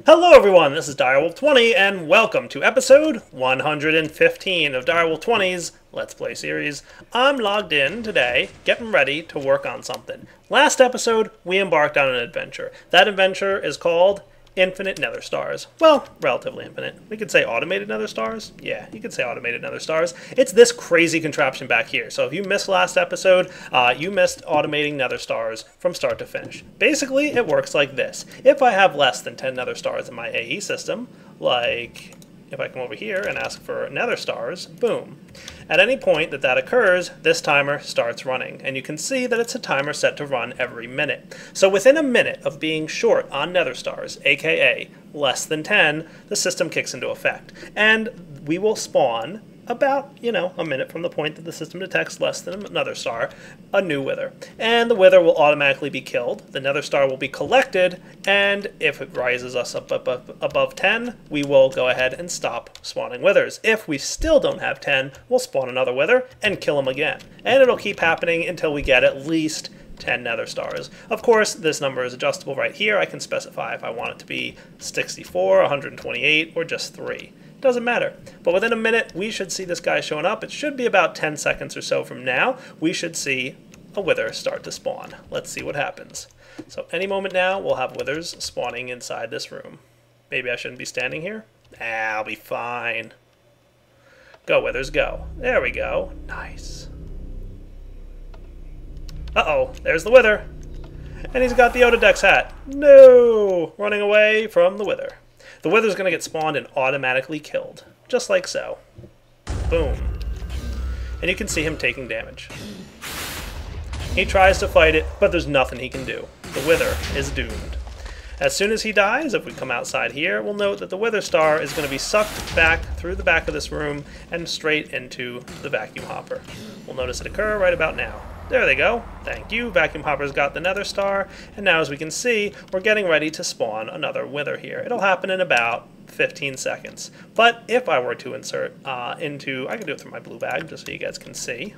Hello everyone, this is Direwolf20 and welcome to episode 115 of Direwolf20's Let's Play series. I'm logged in today, getting ready to work on something. Last episode, we embarked on an adventure. That adventure is called Infinite Nether Stars. Well, relatively infinite. We could say automated Nether Stars. Yeah, you could say automated Nether Stars. It's this crazy contraption back here. So if you missed last episode, you missed automating Nether Stars from start to finish. Basically, it works like this. If I have less than 10 Nether Stars in my AE system, like if I come over here and ask for Nether Stars, boom. At any point that occurs, this timer starts running, and you can see that it's a timer set to run every minute. So within a minute of being short on Nether Stars, aka less than 10, the system kicks into effect. And we will spawn about, a minute from the point that the system detects less than another star, a new wither. And the wither will automatically be killed, the nether star will be collected, and if it rises us up above 10, we will go ahead and stop spawning withers. If we still don't have 10, we'll spawn another wither and kill him again. And it'll keep happening until we get at least 10 nether stars. Of course, this number is adjustable right here. I can specify if I want it to be 64, 128, or just 3. Doesn't matter. But within a minute, we should see this guy showing up. It should be about 10 seconds or so from now. We should see a wither start to spawn. Let's see what happens. So any moment now, we'll have withers spawning inside this room. Maybe I shouldn't be standing here? I'll be fine. Go, withers, go. There we go. Nice. Uh-oh, there's the wither. And he's got the Otodex hat. No! Running away from the wither. The wither's going to get spawned and automatically killed. Just like so. Boom. And you can see him taking damage. He tries to fight it, but there's nothing he can do. The wither is doomed. As soon as he dies, if we come outside here, we'll note that the wither star is going to be sucked back through the back of this room and straight into the vacuum hopper. We'll notice it occur right about now. There they go. Thank you. Vacuum hopper's got the nether star. And now, as we can see, we're getting ready to spawn another wither here. It'll happen in about 15 seconds. But if I were to insert I can do it through my blue bag just so you guys can see.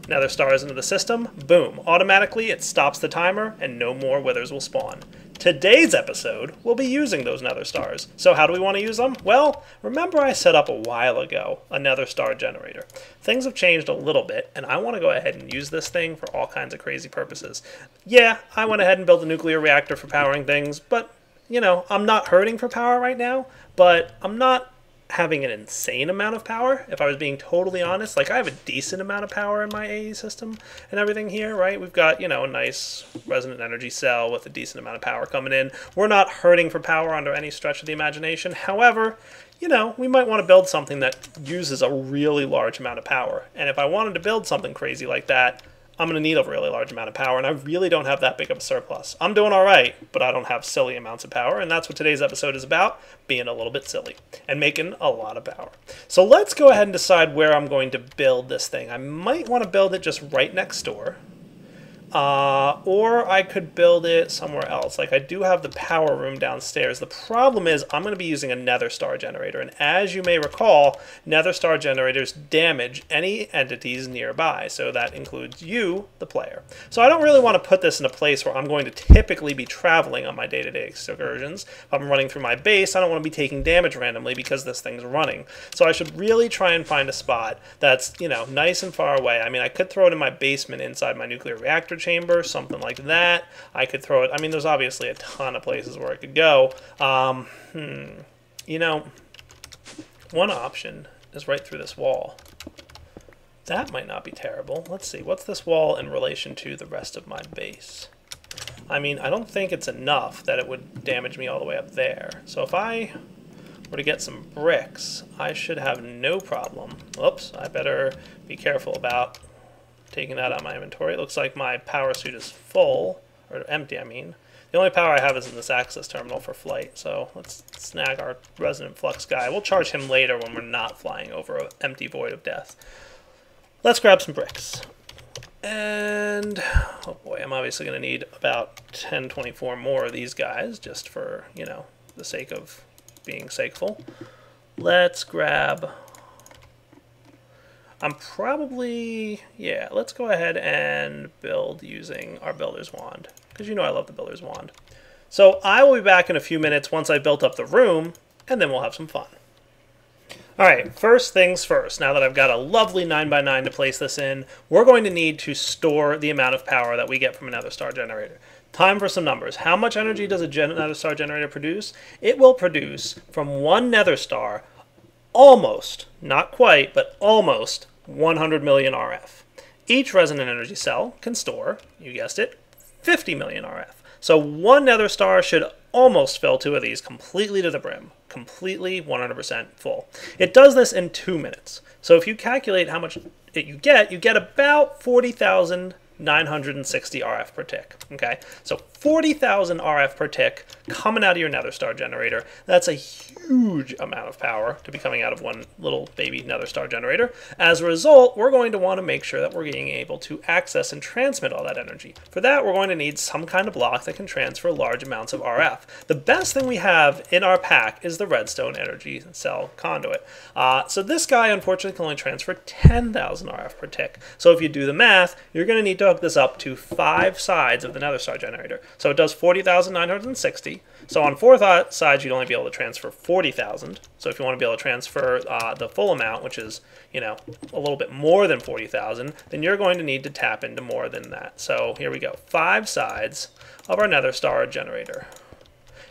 Nether stars into the system. Boom. Automatically, it stops the timer and no more withers will spawn. Today's episode, we'll be using those nether stars. So how do we want to use them? Well, remember I set up a while ago a nether star generator. Things have changed a little bit, and I want to go ahead and use this thing for all kinds of crazy purposes. Yeah, I went ahead and built a nuclear reactor for powering things, but, I'm not hurting for power right now, but I'm not having an insane amount of power, if I was being totally honest. Like, I have a decent amount of power in my AE system and everything here, right? We've got, a nice resonant energy cell with a decent amount of power coming in. We're not hurting for power under any stretch of the imagination. However, we might want to build something that uses a really large amount of power. And if I wanted to build something crazy like that, I'm going to need a really large amount of power, and I really don't have that big of a surplus. I'm doing all right, but I don't have silly amounts of power, and that's what today's episode is about, being a little bit silly and making a lot of power. So let's go ahead and decide where I'm going to build this thing. I might want to build it just right next door. Or I could build it somewhere else. Like, I do have the power room downstairs. The problem is I'm going to be using a nether star generator, and as you may recall, nether star generators damage any entities nearby, so that includes you, the player. So I don't really want to put this in a place where I'm going to typically be traveling on my day-to-day excursions. If I'm running through my base, I don't want to be taking damage randomly because this thing's running. So I should really try and find a spot that's, nice and far away. I mean, I could throw it in my basement inside my nuclear reactor chamber, something like that. I could throw it, there's obviously a ton of places where it could go. One option is right through this wall. That might not be terrible. Let's see, what's this wall in relation to the rest of my base? I don't think it's enough that it would damage me all the way up there. So if I were to get some bricks, I should have no problem. Oops, I better be careful about taking that out of my inventory. It looks like my power suit is full, or empty, The only power I have is in this access terminal for flight, so let's snag our resonant flux guy. We'll charge him later when we're not flying over an empty void of death. Let's grab some bricks. And, oh boy, I'm obviously going to need about 10, 24 more of these guys, just for, the sake of being sakeful. Let's grab... let's go ahead and build using our builder's wand, because I love the builder's wand. So I will be back in a few minutes once I've built up the room, and then we'll have some fun. Alright, first things first. Now that I've got a lovely 9x9 to place this in, we're going to need to store the amount of power that we get from a Nether Star generator. Time for some numbers. How much energy does a Nether Star generator produce? It will produce from one Nether Star almost, not quite, but almost 100 million RF. Each resonant energy cell can store, you guessed it, 50 million RF. So one Nether Star should almost fill two of these completely to the brim. Completely 100% full. It does this in 2 minutes. So if you calculate how much you get about 40,960 RF per tick. Okay, so 40,000 RF per tick coming out of your Nether Star generator. That's a huge amount of power to be coming out of one little baby Nether Star generator. As a result, we're going to want to make sure that we're being able to access and transmit all that energy. For that, we're going to need some kind of block that can transfer large amounts of RF. The best thing we have in our pack is the redstone energy cell conduit. So this guy, unfortunately, can only transfer 10,000 RF per tick. So if you do the math, you're going to need to hook this up to 5 sides of the Nether Star generator. So it does 40,960. So on 4 sides, you'd only be able to transfer 40,000. So if you want to be able to transfer the full amount, which is, you know, a little bit more than 40,000, then you're going to need to tap into more than that. So here we go, 5 sides of our Nether Star generator.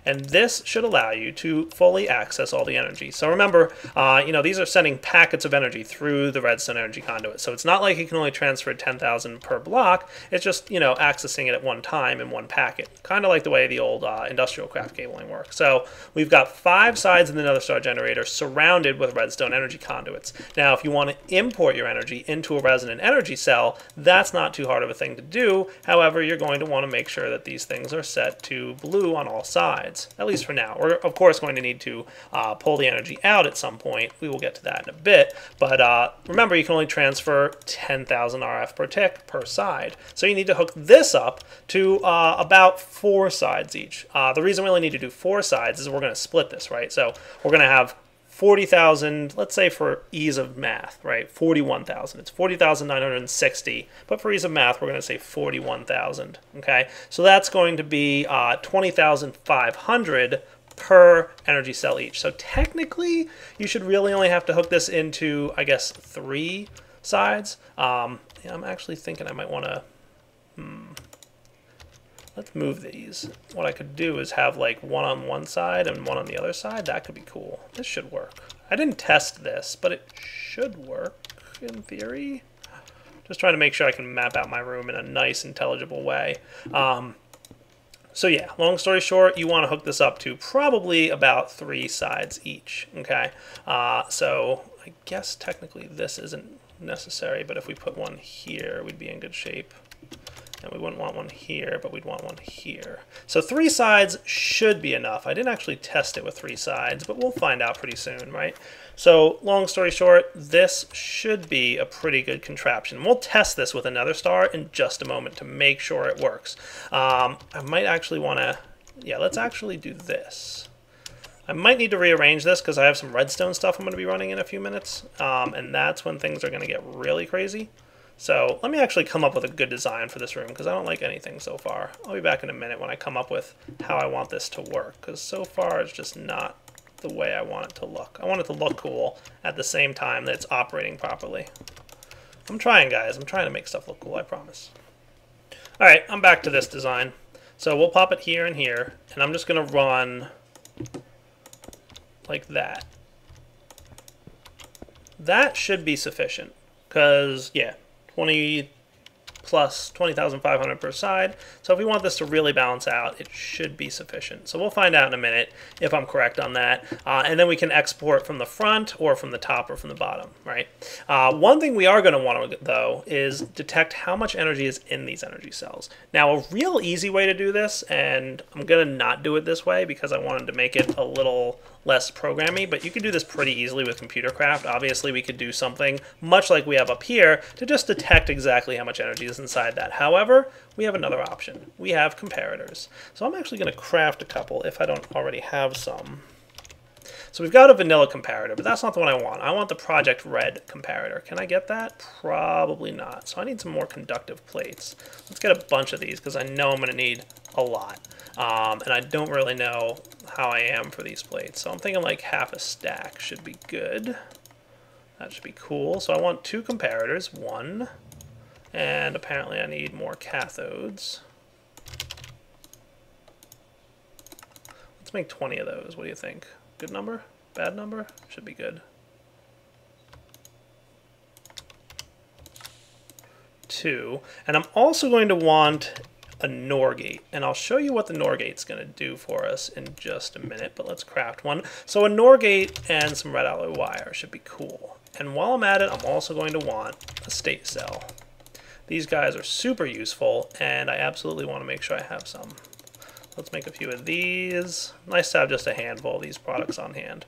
And this should allow you to fully access all the energy. So remember, you know, these are sending packets of energy through the redstone energy conduit. So it's not like you can only transfer 10,000 per block. It's just, you know, accessing it at one time in one packet. Kind of like the way the old industrial craft cabling works. So we've got 5 sides in the Nether Star generator surrounded with redstone energy conduits. Now, if you want to import your energy into a resonant energy cell, that's not too hard of a thing to do. However, you're going to want to make sure that these things are set to blue on all sides. At least for now. We're, of course, going to need to pull the energy out at some point. We will get to that in a bit. But remember, you can only transfer 10,000 RF per tick per side. So you need to hook this up to about 4 sides each. The reason we only need to do 4 sides is we're going to split this, right? So we're going to have 40,000, let's say for ease of math, right? 41,000. It's 40,960, but for ease of math, we're going to say 41,000, okay? So that's going to be 20,500 per energy cell each. So technically, you should really only have to hook this into, I guess, 3 sides. Yeah, I'm actually thinking I might want to... Let's move these. What I could do is have like one on one side and one on the other side. That could be cool. This should work. I didn't test this, but it should work in theory. Just trying to make sure I can map out my room in a nice, intelligible way. So yeah, long story short, you want to hook this up to probably about 3 sides each, okay? So I guess technically this isn't necessary, but if we put one here, we'd be in good shape. And we wouldn't want one here, but we'd want one here. So 3 sides should be enough. I didn't actually test it with 3 sides, but we'll find out pretty soon, right? So long story short, this should be a pretty good contraption. We'll test this with another star in just a moment to make sure it works. I might actually want to, yeah, let's actually do this. I might need to rearrange this because I have some redstone stuff I'm going to be running in a few minutes, and that's when things are going to get really crazy. So let me actually come up with a good design for this room because I don't like anything so far. I'll be back in a minute when I come up with how I want this to work because so far it's just not the way I want it to look. I want it to look cool at the same time that it's operating properly. I'm trying, guys. I'm trying to make stuff look cool, I promise. Alright, I'm back to this design. So we'll pop it here and here, and I'm just going to run like that. That should be sufficient because, yeah, 20 plus 20,500 per side. So if we want this to really balance out, it should be sufficient. So we'll find out in a minute if I'm correct on that. And then we can export from the front or from the top or from the bottom, right? One thing we are going to want to, though, is detect how much energy is in these energy cells. Now, a real easy way to do this, and I'm going to not do it this way because I wanted to make it a little less programmy, but you can do this pretty easily with computer craft. Obviously, we could do something much like we have up here to just detect exactly how much energy is inside that. However, we have another option. We have comparators. So I'm actually going to craft a couple if I don't already have some. So we've got a vanilla comparator, but that's not the one I want. I want the Project Red comparator. Can I get that? Probably not. So I need some more conductive plates. Let's get a bunch of these because I know I'm going to need a lot. And I don't really know how I am for these plates. So I'm thinking like half a stack should be good. That should be cool. So I want 2 comparators. 1. And apparently I need more cathodes. Let's make 20 of those. What do you think? Good number? Bad number? Should be good. 2. And I'm also going to want a NOR gate. And I'll show you what the NOR gate's going to do for us in just a minute. But let's craft one. So a NOR gate and some red alloy wire should be cool. And while I'm at it, I'm also going to want a state cell. These guys are super useful, and I absolutely want to make sure I have some. Let's make a few of these. Nice to have just a handful of these products on hand.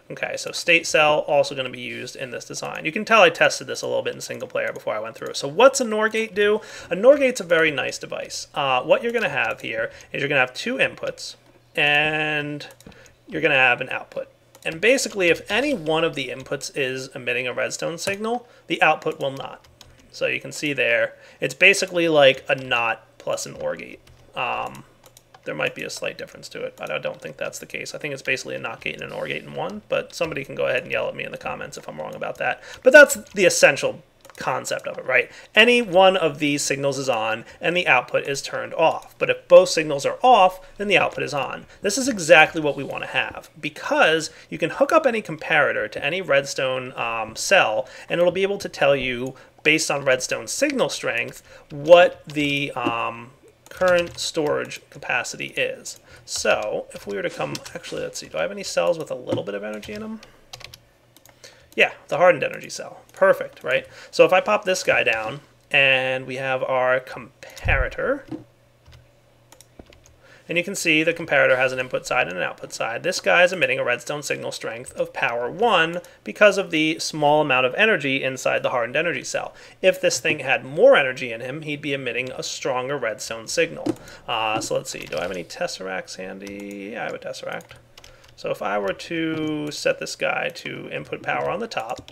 Okay, so state cell also going to be used in this design. You can tell I tested this a little bit in single player before I went through. So what's a NOR gate do? A NOR gate's a very nice device. What you're going to have here is you're going to have 2 inputs, and you're going to have an output. And basically, if any one of the inputs is emitting a redstone signal, the output will not. So you can see there, it's basically like a NOT plus an OR gate. There might be a slight difference to it, but I don't think that's the case. I think it's basically a NOT gate and an OR gate in one, but somebody can go ahead and yell at me in the comments if I'm wrong about that. But that's the essential concept of it, right? Any one of these signals is on and the output is turned off. But if both signals are off, then the output is on. This is exactly what we want to have, because you can hook up any comparator to any redstone cell, and it'll be able to tell you, based on redstone signal strength, what the current storage capacity is. So if we were to come, actually, let's see, do I have any cells with a little bit of energy in them? Yeah, the hardened energy cell. Perfect, right? So if I pop this guy down, and we have our comparator, and you can see the comparator has an input side and an output side. This guy is emitting a redstone signal strength of power 1 because of the small amount of energy inside the hardened energy cell. If this thing had more energy in him, he'd be emitting a stronger redstone signal. So let's see, do I have any tesseracts handy? Yeah, I have a tesseract. So if I were to set this guy to input power on the top,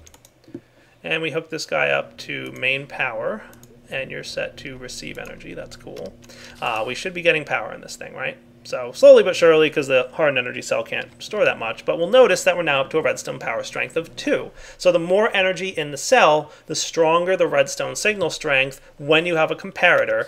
and we hook this guy up to main power, and you're set to receive energy, that's cool. We should be getting power in this thing, right? So slowly but surely, because the hardened energy cell can't store that much, but we'll notice that we're now up to a redstone power strength of 2. So the more energy in the cell, the stronger the redstone signal strength when you have a comparator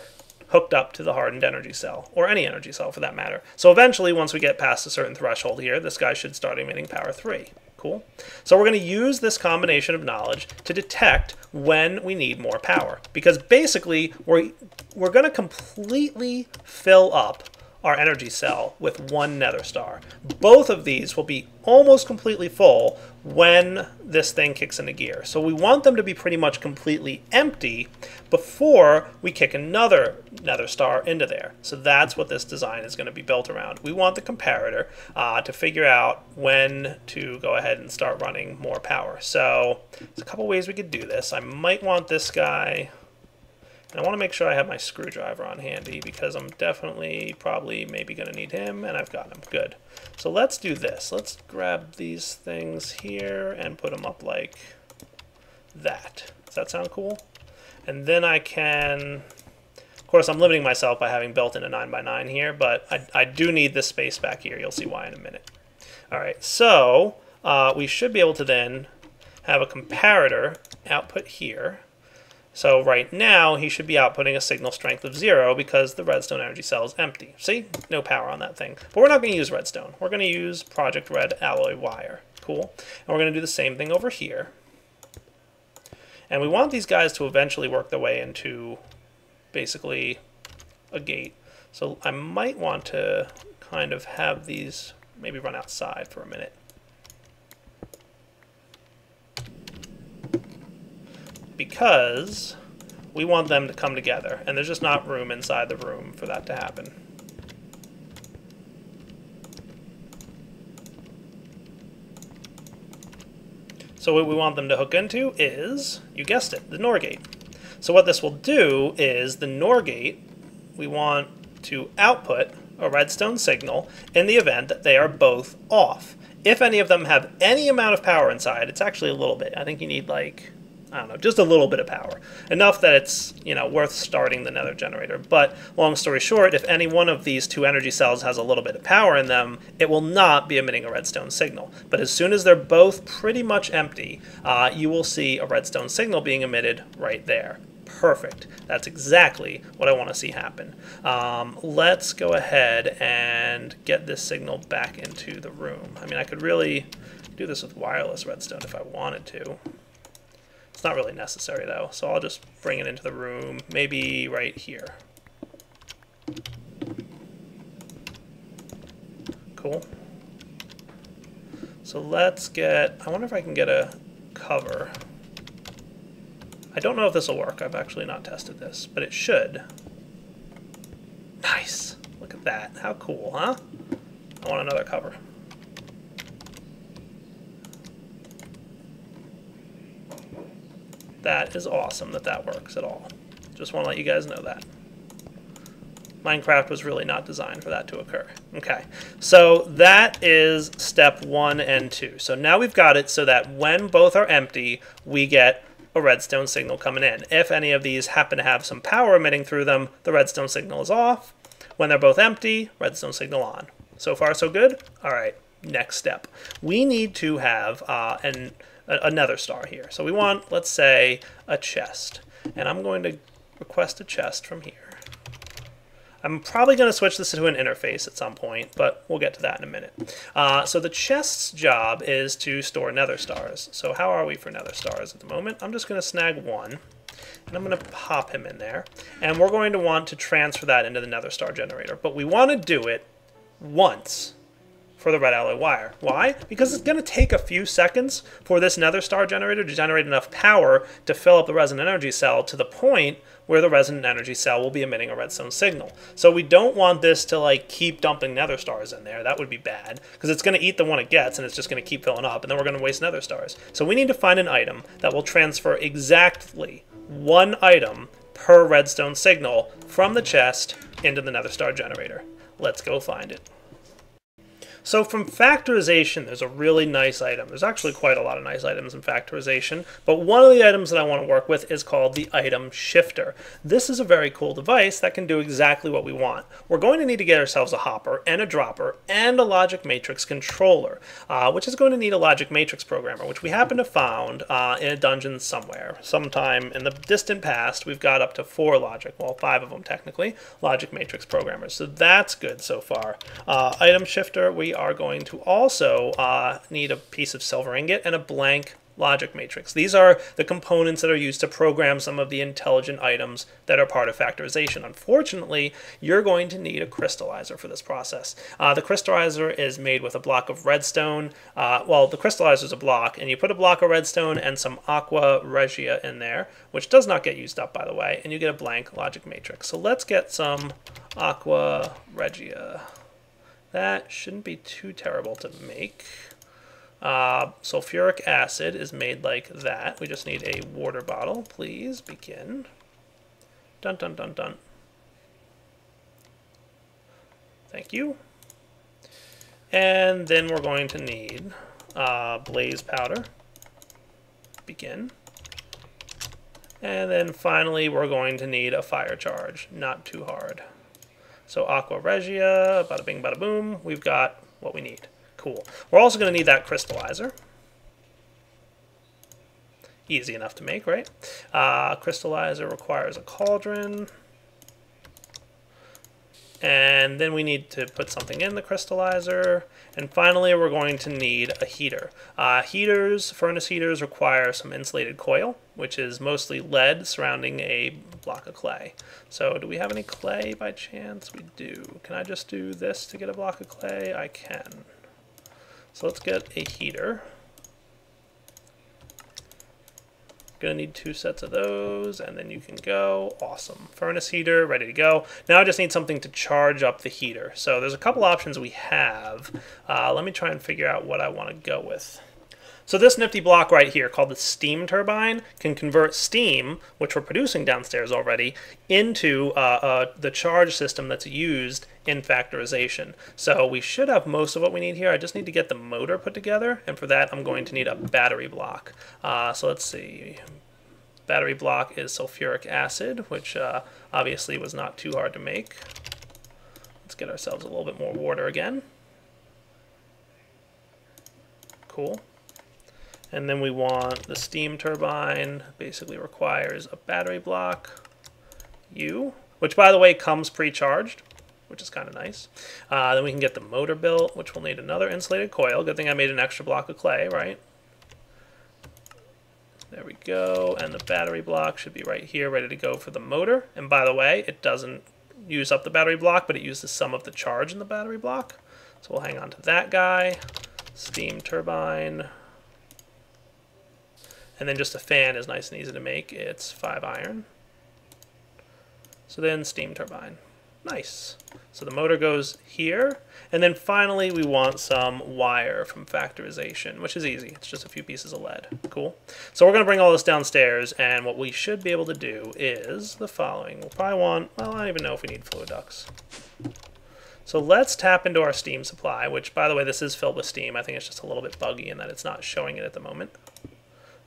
hooked up to the hardened energy cell, or any energy cell for that matter. So eventually, once we get past a certain threshold here, this guy should start emitting power 3. Cool. So we're going to use this combination of knowledge to detect when we need more power, because basically we're going to completely fill up our energy cell with 1 nether star. Both of these will be almost completely full when this thing kicks into gear. So we want them to be pretty much completely empty before we kick another nether star into there. So that's what this design is going to be built around. We want the comparator to figure out when to go ahead and start running more power. So there's a couple ways we could do this. I might want this guy, and I want to make sure I have my screwdriver on handy, because I'm definitely probably maybe going to need him, and I've got him. Good. So let's do this. Let's grab these things here and put them up like that. Does that sound cool? And then I can, of course, I'm limiting myself by having built in a 9x9 here, but I do need this space back here. You'll see why in a minute. All right, so we should be able to then have a comparator output here. So right now, he should be outputting a signal strength of 0 because the redstone energy cell is empty. See? No power on that thing. But we're not going to use redstone. We're going to use Project Red alloy wire. Cool. And we're going to do the same thing over here. And we want these guys to eventually work their way into basically a gate. So I might want to kind of have these maybe run outside for a minute. Because we want them to come together, and there's just not room inside the room for that to happen. So what we want them to hook into is, you guessed it, the NOR gate. So what this will do is the NOR gate, we want to output a redstone signal in the event that they are both off. If any of them have any amount of power inside, it's actually a little bit. I think you need like, I don't know, just a little bit of power. Enough that it's, you know, worth starting the Nether generator. But long story short, if any one of these 2 energy cells has a little bit of power in them, it will not be emitting a redstone signal. But as soon as they're both pretty much empty, you will see a redstone signal being emitted right there. Perfect. That's exactly what I want to see happen. Let's go ahead and get this signal back into the room. I mean, I could really do this with wireless redstone if I wanted to. It's not really necessary though, so I'll just bring it into the room, maybe right here. Cool. So let's get, I wonder if I can get a cover. I don't know if this will work. I've actually not tested this, but it should. Nice. Look at that. How cool, huh? I want another cover. That is awesome that that works at all. Just want to let you guys know that. Minecraft was really not designed for that to occur. Okay, so that is step 1 and 2. So now we've got it so that when both are empty, we get a redstone signal coming in. If any of these happen to have some power emitting through them, the redstone signal is off. When they're both empty, redstone signal on. So far, so good? All right, next step. We need to have a nether star here. So we want, let's say, a chest. And I'm going to request a chest from here. I'm probably going to switch this to an interface at some point, but we'll get to that in a minute. So the chest's job is to store nether stars. So how are we for nether stars at the moment? I'm just going to snag 1, and I'm going to pop him in there. And we're going to want to transfer that into the nether star generator. But we want to do it once for the red alloy wire. Why? Because it's going to take a few seconds for this nether star generator to generate enough power to fill up the resonant energy cell to the point where the resonant energy cell will be emitting a redstone signal. So we don't want this to like keep dumping nether stars in there. That would be bad, because it's going to eat the one it gets and it's just going to keep filling up, and then we're going to waste nether stars. So we need to find an item that will transfer exactly 1 item per redstone signal from the chest into the nether star generator. Let's go find it. So from factorization, there's a really nice item. There's actually quite a lot of nice items in factorization, but one of the items that I want to work with is called the item shifter. This is a very cool device that can do exactly what we want. We're going to need to get ourselves a hopper and a dropper and a logic matrix controller, which is going to need a logic matrix programmer, which we happen to found in a dungeon somewhere. Sometime in the distant past, we've got up to 4 logic, well, 5 of them technically, logic matrix programmers. So that's good so far. Item shifter, we are going to also need a piece of silver ingot and a blank logic matrix. These are the components that are used to program some of the intelligent items that are part of factorization. Unfortunately, you're going to need a crystallizer for this process. The crystallizer is made with a block of redstone. Well, the crystallizer is a block, and you put a block of redstone and some aqua regia in there, which does not get used up, by the way, and you get a blank logic matrix. So let's get some aqua regia. That shouldn't be too terrible to make. Sulfuric acid is made like that. We just need a water bottle. Please begin. Dun dun dun dun. Thank you. And then we're going to need blaze powder. Begin. And then finally we're going to need a fire charge. Not too hard. So aqua regia, bada bing, bada boom, we've got what we need. Cool. We're also going to need that crystallizer. Easy enough to make, right? Crystallizer requires a cauldron. And then we need to put something in the crystallizer. And finally, we're going to need a heater. Furnace heaters require some insulated coil, which is mostly lead surrounding a block of clay. So do we have any clay by chance? We do. Can I just do this to get a block of clay? I can. So let's get a heater. Gonna need 2 sets of those, and then you can go. Awesome. Furnace heater, ready to go. Now I just need something to charge up the heater. So there's a couple options we have. Let me try and figure out what I want to go with. So this nifty block right here, called the steam turbine, can convert steam, which we're producing downstairs already, into the charge system that's used in factorization. So we should have most of what we need here. I just need to get the motor put together, and for that I'm going to need a battery block. So let's see. Battery block is sulfuric acid, which obviously was not too hard to make. Let's get ourselves a little bit more water again. Cool. And then we want the steam turbine, basically requires a battery block, which by the way comes pre-charged, which is kind of nice. Then we can get the motor built, which will need another insulated coil. Good thing I made an extra block of clay, right? There we go, and the battery block should be right here, ready to go for the motor. And by the way, it doesn't use up the battery block, but it uses some of the charge in the battery block. So we'll hang on to that guy. Steam turbine. And then just a fan is nice and easy to make. It's 5 iron. So then steam turbine. Nice. So the motor goes here. And then finally we want some wire from factorization, which is easy. It's just a few pieces of lead. Cool. So we're going to bring all this downstairs, and what we should be able to do is the following. We'll probably want, well, I don't even know if we need fluid ducts. So let's tap into our steam supply, which by the way, this is filled with steam. I think it's just a little bit buggy in that it's not showing it at the moment.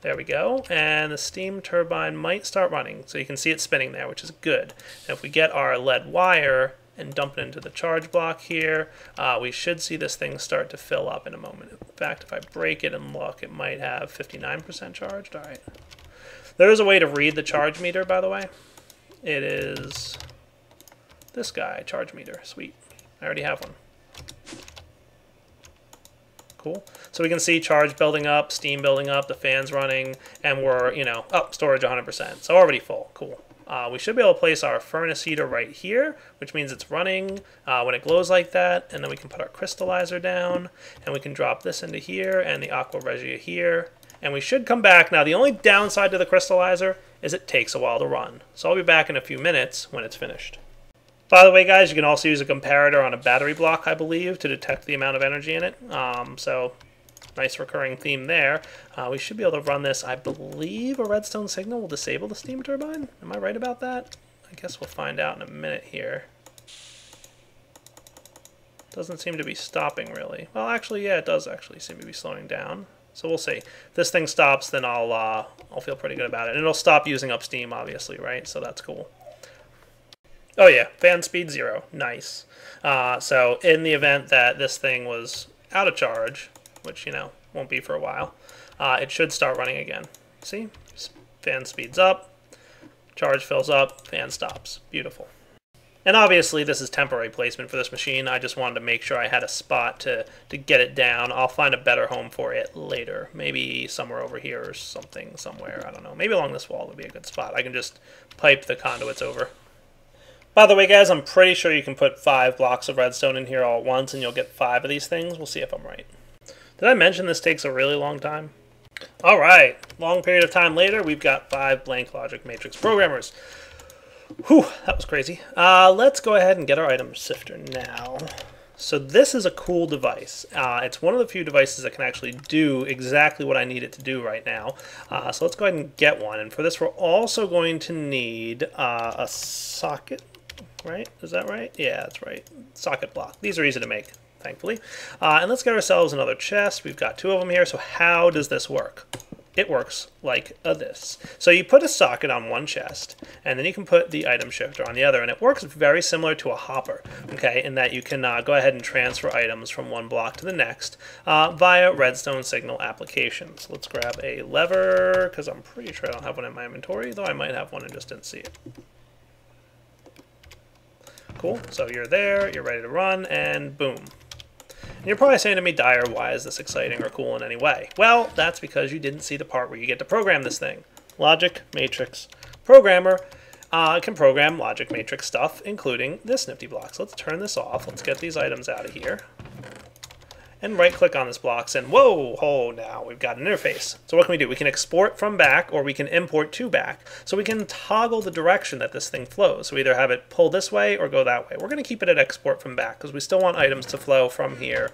There we go, and the steam turbine might start running, so you can see it spinning there, which is good. And if we get our lead wire and dump it into the charge block here, we should see this thing start to fill up in a moment. In fact, if I break it and look, it might have 59% charged. All right. There is a way to read the charge meter, by the way. It is this guy, charge meter. Sweet. I already have one. Cool. So we can see charge building up, steam building up, the fan's running, and we're, storage 100%. So already full. Cool. We should be able to place our furnace heater right here, which means it's running when it glows like that, and then we can put our crystallizer down, and we can drop this into here, and the aqua regia here, and we should come back. Now, the only downside to the crystallizer is it takes a while to run. So I'll be back in a few minutes when it's finished. By the way, guys, you can also use a comparator on a battery block, I believe, to detect the amount of energy in it. So, nice recurring theme there. We should be able to run this. I believe a redstone signal will disable the steam turbine. Am I right about that? I guess we'll find out in a minute here. Doesn't seem to be stopping, really. Well, actually, yeah, it does actually seem to be slowing down. So we'll see. If this thing stops, then I'll feel pretty good about it. And it'll stop using up steam, obviously, right? So that's cool. Oh yeah, fan speed 0. Nice. So in the event that this thing was out of charge, which, won't be for a while, it should start running again. See? Fan speeds up, charge fills up, fan stops. Beautiful. And obviously this is temporary placement for this machine. I just wanted to make sure I had a spot to get it down. I'll find a better home for it later. Maybe somewhere over here or something, somewhere. I don't know. Maybe along this wall would be a good spot. I can just pipe the conduits over. By the way, guys, I'm pretty sure you can put 5 blocks of redstone in here all at once, and you'll get 5 of these things. We'll see if I'm right. Did I mention this takes a really long time? All right. Long period of time later, we've got 5 blank logic matrix programmers. Whew, that was crazy. Let's go ahead and get our item sifter now. So this is a cool device. It's one of the few devices that can actually do exactly what I need it to do right now. So let's go ahead and get one. And for this, we're also going to need a socket. Right? Is that right? Yeah, that's right. Socket block. These are easy to make, thankfully. And let's get ourselves another chest. We've got 2 of them here. So how does this work? It works like this. So you put a socket on one chest, and then you can put the item shifter on the other, and it works very similar to a hopper, okay, in that you can go ahead and transfer items from one block to the next via redstone signal application. So let's grab a lever, because I'm pretty sure I don't have one in my inventory, though I might have one and just didn't see it. Cool, so you're there, you're ready to run, and boom. And you're probably saying to me, Dyer, why is this exciting or cool in any way? Well, that's because you didn't see the part where you get to program this thing. Logic Matrix Programmer can program logic matrix stuff, including this nifty block. So let's turn this off. Let's get these items out of here. And right-click on this block, and whoa, now we've got an interface. So what can we do? We can export from back, or we can import to back. So we can toggle the direction that this thing flows. So either have it pull this way or go that way. We're going to keep it at export from back, because we still want items to flow from here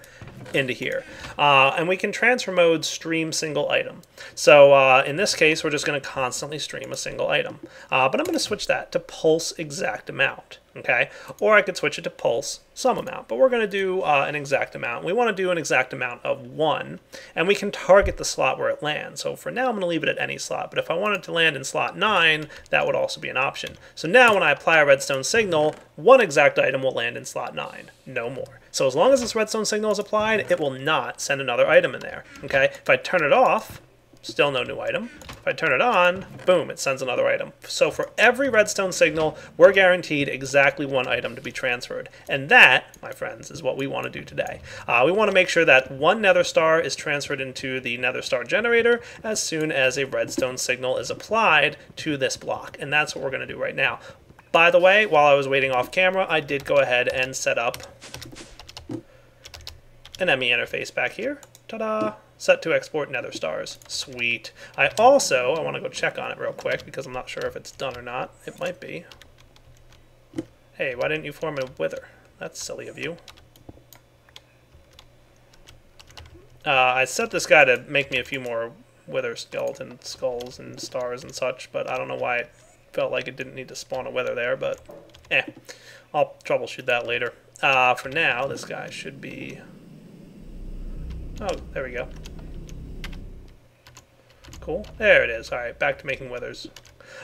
into here. And we can transfer mode stream single item. So in this case, we're just going to constantly stream a single item. But I'm going to switch that to pulse exact amount. Okay, or I could switch it to pulse some amount, but we're going to do an exact amount. We want to do an exact amount of 1, and we can target the slot where it lands. So for now, I'm going to leave it at any slot, but if I wanted to land in slot 9, that would also be an option. So now when I apply a redstone signal, 1 exact item will land in slot 9, no more. So as long as this redstone signal is applied, it will not send another item in there. Okay, if I turn it off, still no new item. If I turn it on, boom, it sends another item. So for every redstone signal, we're guaranteed exactly 1 item to be transferred. And that, my friends, is what we want to do today. We want to make sure that 1 nether star is transferred into the nether star generator as soon as a redstone signal is applied to this block. And that's what we're going to do right now. By the way, while I was waiting off camera, I did go ahead and set up an ME interface back here. Ta-da! Set to export nether stars. Sweet. I want to go check on it real quick because I'm not sure if it's done or not. It might be. Hey, why didn't you form a wither? That's silly of you. I set this guy to make me a few more wither skeleton skulls and stars and such, but I don't know why it felt like it didn't need to spawn a wither there, but I'll troubleshoot that later. For now, this guy should be... Oh, there we go. Cool. There it is. All right, back to making withers.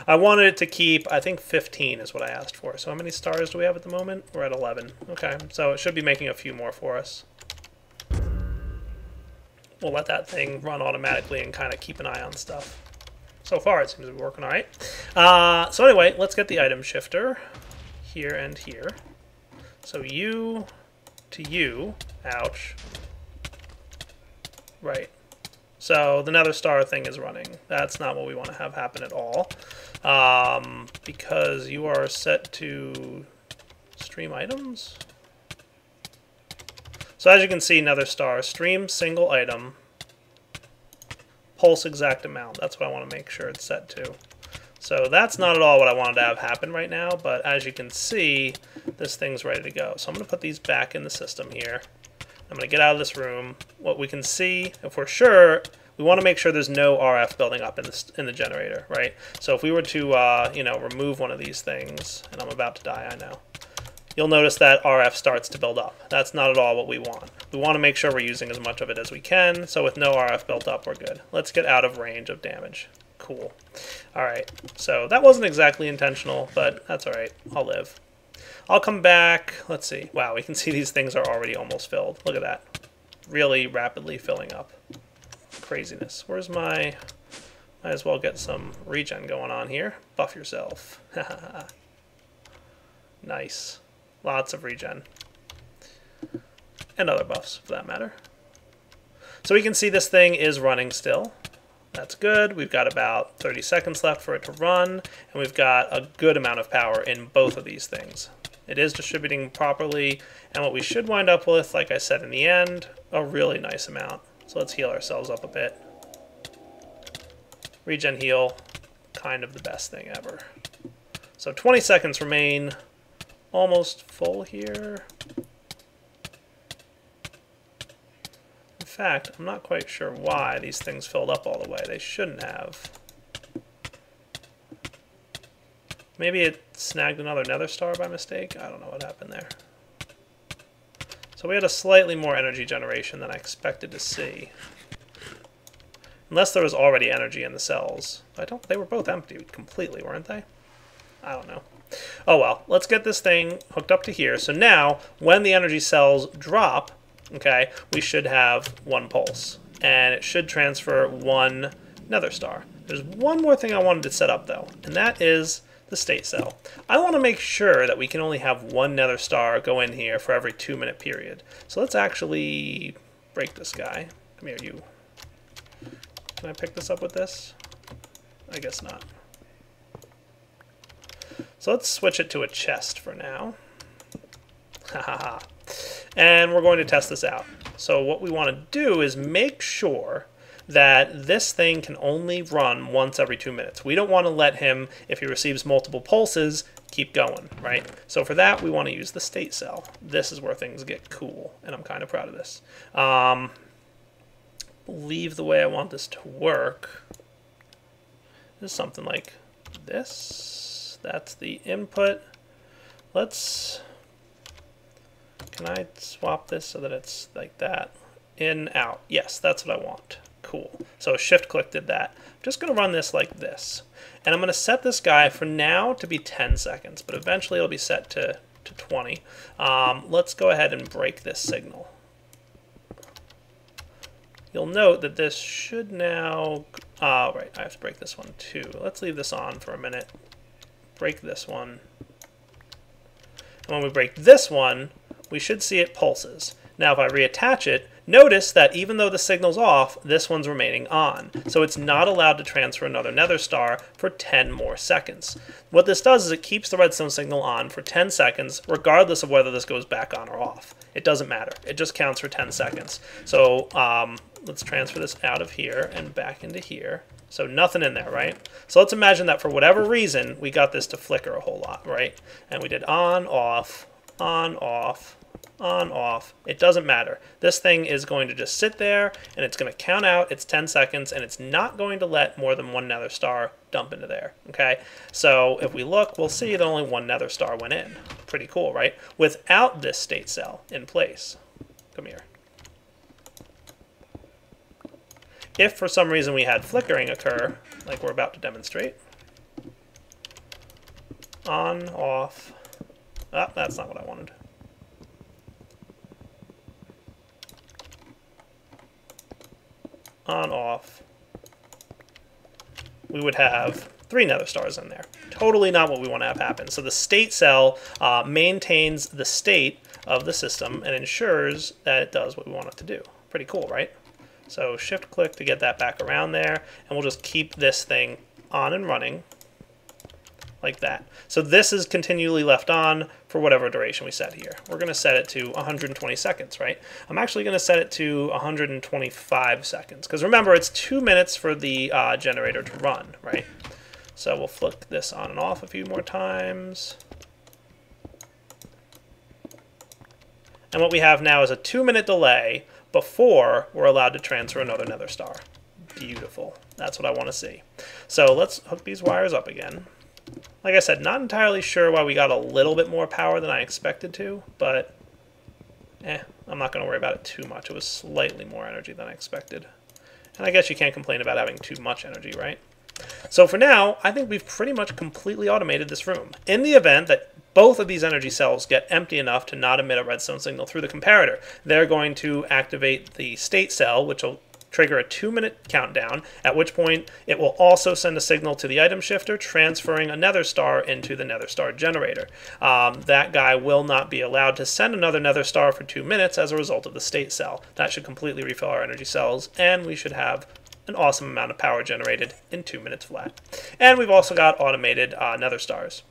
I wanted it to keep, I think 15 is what I asked for. So how many stars do we have at the moment? We're at 11. Okay, so it should be making a few more for us. We'll let that thing run automatically and kind of keep an eye on stuff. So far, it seems to be working all right. So anyway, let's get the item shifter here and here. So you to you. Ouch. Right. So the nether star thing is running. That's not what we want to have happen at all. Because you are set to stream items. So as you can see, nether star, stream single item, pulse exact amount. That's what I want to make sure it's set to. So that's not at all what I wanted to have happen right now, but as you can see, this thing's ready to go. So I'm going to put these back in the system here. I'm going to get out of this room. What we can see, if we're sure, we want to make sure there's no RF building up in the generator, right? So if we were to, remove one of these things, and I'm about to die, I know, you'll notice that RF starts to build up. That's not at all what we want. We want to make sure we're using as much of it as we can, so with no RF built up, we're good. Let's get out of range of damage. Cool. All right, so that wasn't exactly intentional, but that's all right. I'll live. I'll come back. Let's see. Wow, we can see these things are already almost filled. Look at that. Really rapidly filling up. Craziness. Where's my... Might as well get some regen going on here. Buff yourself. Nice. Lots of regen. And other buffs, for that matter. So we can see this thing is running still. That's good. We've got about 30 seconds left for it to run, and we've got a good amount of power in both of these things. It is distributing properly, and what we should wind up with, like I said in the end, a really nice amount. So let's heal ourselves up a bit. Regen heal, kind of the best thing ever. So 20 seconds remain. Almost full here. In fact, I'm not quite sure why these things filled up all the way. They shouldn't have. Maybe it snagged another nether star by mistake. I don't know what happened there. So we had a slightly more energy generation than I expected to see. Unless there was already energy in the cells. They were both empty completely, weren't they? I don't know. Oh well, let's get this thing hooked up to here. So now, when the energy cells drop, okay, we should have 1 pulse. And it should transfer 1 nether star. There's one more thing I wanted to set up though, and that is the state cell. I want to make sure that we can only have 1 nether star go in here for every 2-minute period. So let's actually break this guy. Come here, you. Can I pick this up with this? I guess not. So let's switch it to a chest for now. And we're going to test this out. So what we want to do is make sure that this thing can only run once every 2 minutes. We don't want to let him, if he receives multiple pulses, keep going, right? So for that, we want to use the state cell. This is where things get cool, and I'm kind of proud of this. Believe the way I want this to work is something like this. That's the input. Can I swap this so that it's like that? In, out. Yes, that's what I want. Cool. So shift click did that. I'm just going to run this like this. And I'm going to set this guy for now to be 10 seconds, but eventually it'll be set to 20. Let's go ahead and break this signal. You'll note that this should now... right, I have to break this one too. Let's leave this on for a minute. Break this one. And when we break this one, we should see it pulses. Now if I reattach it, notice that even though the signal's off, this one's remaining on. So it's not allowed to transfer another nether star for 10 more seconds. What this does is it keeps the redstone signal on for 10 seconds, regardless of whether this goes back on or off. It doesn't matter. It just counts for 10 seconds. So let's transfer this out of here and back into here. So nothing in there, right? So let's imagine that for whatever reason, we got this to flicker a whole lot, right? And we did on, off, on, off, on, off. It doesn't matter. This thing is going to just sit there, and it's going to count out its 10 seconds, and it's not going to let more than one nether star dump into there, okay? So if we look, we'll see that only one nether star went in. Pretty cool, right? Without this state cell in place. Come here. If for some reason we had flickering occur, like we're about to demonstrate, on, off, that's not what I wanted. On, off, we would have 3 nether stars in there. Totally not what we want to have happen. So the state cell maintains the state of the system and ensures that it does what we want it to do. Pretty cool, right? So shift click to get that back around there, and we'll just keep this thing on and running like that. So this is continually left on for whatever duration we set here. We're going to set it to 120 seconds, right? I'm actually going to set it to 125 seconds, because remember, it's 2 minutes for the generator to run, right? So we'll flick this on and off a few more times. And what we have now is a 2-minute delay before we're allowed to transfer another nether star. Beautiful. That's what I want to see. So let's hook these wires up again. Like I said, not entirely sure why we got a little bit more power than I expected to, but I'm not going to worry about it too much. It was slightly more energy than I expected. And I guess you can't complain about having too much energy, right? So for now, I think we've pretty much completely automated this room. In the event that both of these energy cells get empty enough to not emit a redstone signal through the comparator, they're going to activate the state cell, which will trigger a 2-minute countdown, at which point it will also send a signal to the item shifter, transferring a nether star into the nether star generator. That guy will not be allowed to send another nether star for 2 minutes as a result of the state cell. That should completely refill our energy cells, and we should have an awesome amount of power generated in 2 minutes flat. And we've also got automated nether stars.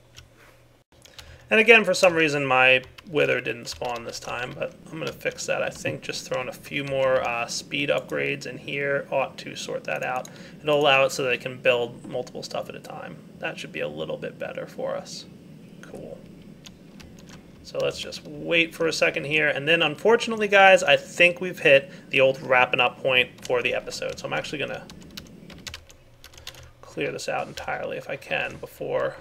And again, for some reason, my wither didn't spawn this time, but I'm going to fix that. I think just throwing a few more speed upgrades in here ought to sort that out. It'll allow it so that it can build multiple stuff at a time. That should be a little bit better for us. Cool. So let's just wait for a second here. And then, unfortunately, guys, I think we've hit the old wrapping up point for the episode. So I'm actually going to clear this out entirely if I can before...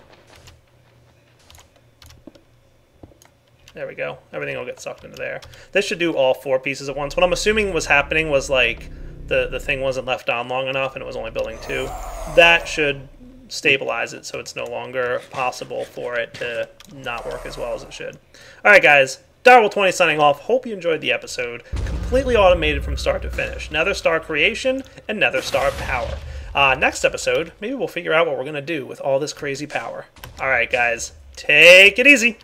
There we go. Everything will get sucked into there. This should do all 4 pieces at once. What I'm assuming was happening was like the thing wasn't left on long enough and it was only building 2. That should stabilize it so it's no longer possible for it to not work as well as it should. Alright guys, Darwell20 signing off. Hope you enjoyed the episode. Completely automated from start to finish. Nether star creation and nether star power. Next episode, maybe we'll figure out what we're going to do with all this crazy power. Alright guys, take it easy.